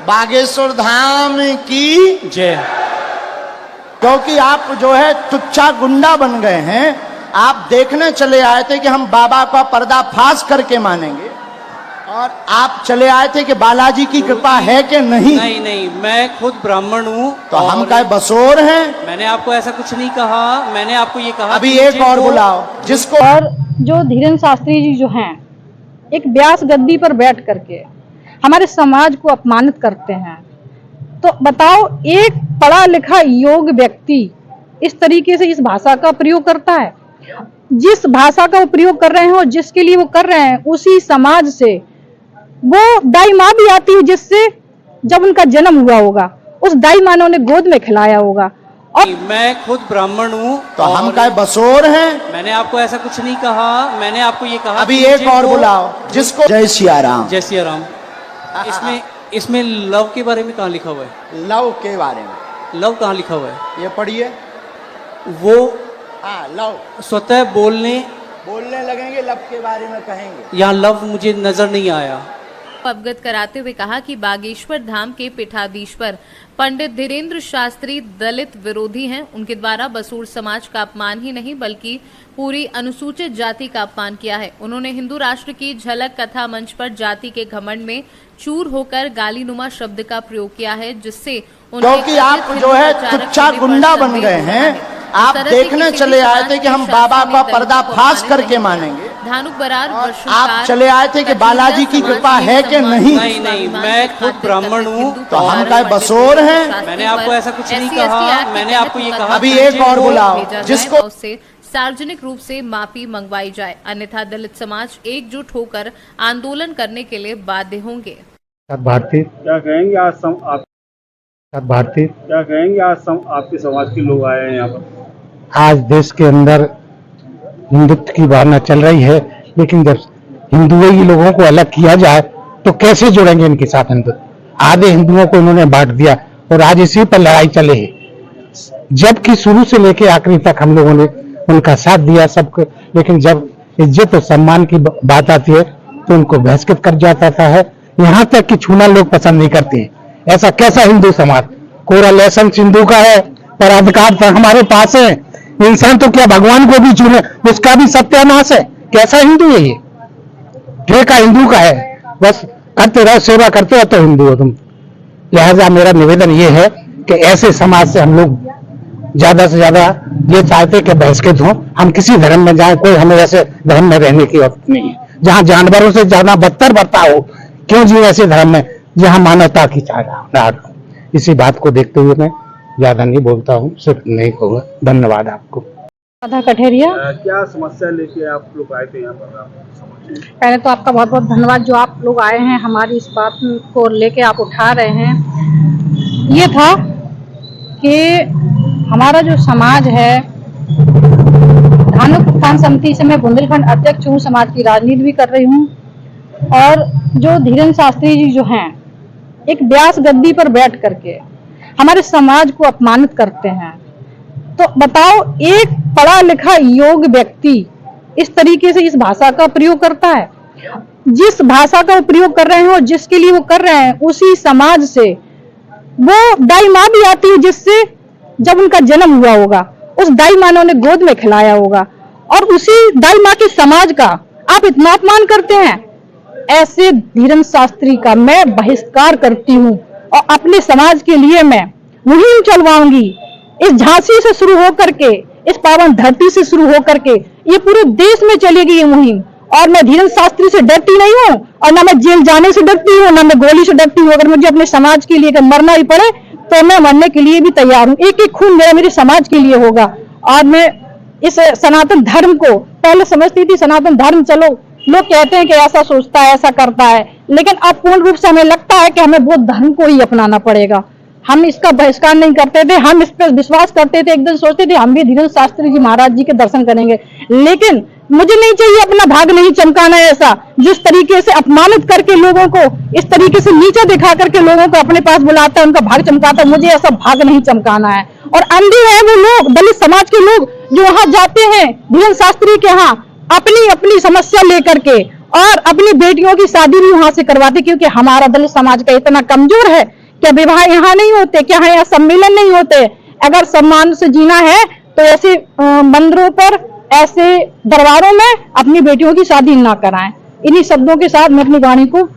बागेश्वर धाम की जय। क्योंकि आप जो है तुच्छा गुंडा बन गए हैं। आप देखने चले आए थे कि हम बाबा का पर्दाफाश करके मानेंगे, और आप चले आए थे कि बालाजी की कृपा है कि नहीं। नहीं नहीं, मैं खुद ब्राह्मण हूँ। तो हम क्या बसोर हैं? मैंने आपको ऐसा कुछ नहीं कहा। मैंने आपको ये कहा अभी एक और बुलाओ जिसको। और जो धीरेन्द्र शास्त्री जी जो हैं, एक व्यास गद्दी पर बैठ करके हमारे समाज को अपमानित करते हैं। तो बताओ, एक पढ़ा लिखा योग्य व्यक्ति इस तरीके से इस भाषा का प्रयोग करता है। जिस भाषा का वो प्रयोग कर रहे हैं और जिसके लिए वो कर रहे हैं, उसी समाज से वो दाई माँ भी आती है, जिससे जब उनका जन्म हुआ होगा उस दाई माँ ने उन्हें गोद में खिलाया होगा। और मैं खुद ब्राह्मण हूँ। तो हम क्या बसोर हैं? मैंने आपको ऐसा कुछ नहीं कहा। मैंने आपको ये कहा अभी एक और बुलाओ जिसको। जय सिया राम। जय सिया राम। इसमें लव के बारे में कहाँ लिखा हुआ है? लव के बारे में लव कहाँ लिखा हुआ है? ये पढ़िए। वो लव स्वतः बोलने लगेंगे, लव के बारे में कहेंगे। यहाँ लव मुझे नजर नहीं आया। अवगत कराते हुए कहा कि बागेश्वर धाम के पीठाधीश्वर पंडित धीरेन्द्र शास्त्री दलित विरोधी हैं। उनके द्वारा बसोर समाज का अपमान ही नहीं बल्कि पूरी अनुसूचित जाति का अपमान किया है। उन्होंने हिंदू राष्ट्र की झलक कथा मंच पर जाति के घमंड में चूर होकर गालीनुमा शब्द का प्रयोग किया है, जिससे क्योंकि आप जो है तुच्छा गुंडा बन गए हैं। आप देखने चले आए थे कि हम बाबा का पर्दाफाश करके मानेंगे। धानुक बरार आप चले आए थे कि बालाजी की कृपा है कि नहीं। नहीं नहीं, मैं खुद ब्राह्मण हूँ। तो हम क्या बसोर हैं? मैंने आपको ऐसा कुछ नहीं कहा। मैंने आपको ये कहा अभी एक और बुलाओ जिसको। उससे सार्वजनिक रूप से माफी मंगवाई जाए, अन्यथा दलित समाज एकजुट होकर आंदोलन करने के लिए बाध्य होंगे। भारती क्या कहेंगे भारती क्या कहेंगे आज आपके समाज के लोग आए हैं यहाँ पर? आज देश के अंदर हिंदुत्व की भावना चल रही है, लेकिन जब हिंदुओं लोगों को अलग किया जाए तो कैसे जुड़ेंगे इनके साथ हिंदुत्व। आधे हिंदुओं को इन्होंने बांट दिया और आज इसी पर लड़ाई चले है। जबकि शुरू से लेकर आखिरी तक हम लोगों ने उनका साथ दिया सबको, लेकिन जब इज्जत और सम्मान की बात आती है तो उनको बहिष्कृत कर जाता है। यहाँ तक कि छूना लोग पसंद नहीं करते हैं। ऐसा कैसा हिंदू समाज? कोरा लेसन सिंधु का है पर अधिकार तो हमारे पास है। इंसान तो क्या भगवान को भी छूने, उसका भी सत्यानाश है। कैसा हिंदू है ये? ठेका हिंदू का है, बस करते रहो, सेवा करते रहो तो हिंदू हो तुम। लिहाजा मेरा निवेदन ये है कि ऐसे समाज से हम लोग ज्यादा से ज्यादा ये चाहते कि बहिष्कृत हो। हम किसी धर्म में जाए, कोई हमें ऐसे धर्म में रहने की जरूरत नहीं है। जहाँ जानवरों से ज्यादा बदतर बर्ताव हो, क्यों जी ऐसे धर्म में जहाँ मानवता की चाह। इसी बात को देखते हुए मैं ज्यादा नहीं बोलता हूँ, सिर्फ नहीं कहूँगा। धन्यवाद आपको। राधा कठेरिया। क्या समस्या लेके आप लोग आए थे यहाँ पर? पहले तो आपका बहुत बहुत धन्यवाद जो आप लोग आए हैं, हमारी इस बात को लेके आप उठा रहे हैं। ये था कि हमारा जो समाज है, धानुक उत्थान समिति से मैं बुंदेलखंड अध्यक्ष हूँ, समाज की राजनीति भी कर रही हूँ। और जो धीरेन्द्र शास्त्री जी जो हैं, एक व्यास गद्दी पर बैठ करके हमारे समाज को अपमानित करते हैं। तो बताओ, एक पढ़ा लिखा योग्य व्यक्ति इस तरीके से इस भाषा का प्रयोग करता है। जिस भाषा का वो प्रयोग कर रहे हैं और जिसके लिए वो कर रहे हैं, उसी समाज से वो दाई माँ भी आती है, जिससे जब उनका जन्म हुआ होगा उस दाई माँ ने उन्हें गोद में खिलाया होगा। और उसी दाई माँ के समाज का आप इतना अपमान करते हैं। ऐसे धीरेन्द्र शास्त्री का मैं बहिष्कार करती हूँ और अपने समाज के लिए मैं मुहिम चलवाऊंगी। इस झांसी से शुरू होकर के, इस पावन धरती से शुरू होकर के ये पूरे देश में चलेगी ये मुहिम। और मैं धीरेन्द्र शास्त्री से डरती नहीं हूँ, और ना मैं जेल जाने से डरती हूँ, ना मैं गोली से डरती हूँ। अगर मुझे अपने समाज के लिए अगर मरना ही पड़े तो मैं मरने के लिए भी तैयार हूँ। एक एक खून मेरे समाज के लिए होगा। और मैं इस सनातन धर्म को पहले समझती थी, सनातन धर्म चलो लोग कहते हैं कि ऐसा सोचता है, ऐसा करता है, लेकिन अब पूर्ण रूप से हमें लगता है कि हमें बौद्ध धर्म को ही अपनाना पड़ेगा। हम इसका बहिष्कार नहीं करते थे, हम इस पर विश्वास करते थे। एक दिन सोचते थे हम भी धीरेन्द्र शास्त्री जी महाराज जी के दर्शन करेंगे, लेकिन मुझे नहीं चाहिए अपना भाग नहीं चमकाना ऐसा, जिस तरीके से अपमानित करके लोगों को, इस तरीके से नीचा दिखा करके लोगों को अपने पास बुलाता है, उनका भाग चमकाता है। मुझे ऐसा भाग नहीं चमकाना है। और अंधे हैं वो लोग, दलित समाज के लोग जो वहां जाते हैं धीरेन्द्र शास्त्री के यहाँ अपनी अपनी समस्या लेकर के, और अपनी बेटियों की शादी भी वहां से करवाते, क्योंकि हमारा दलित समाज का इतना कमजोर है कि विवाह यहाँ नहीं होते, क्या यहाँ सम्मेलन नहीं होते। अगर सम्मान से जीना है तो ऐसे मंदिरों पर, ऐसे दरबारों में अपनी बेटियों की शादी ना कराएं। इन्हीं शब्दों के साथ मैं अपनी वाणी को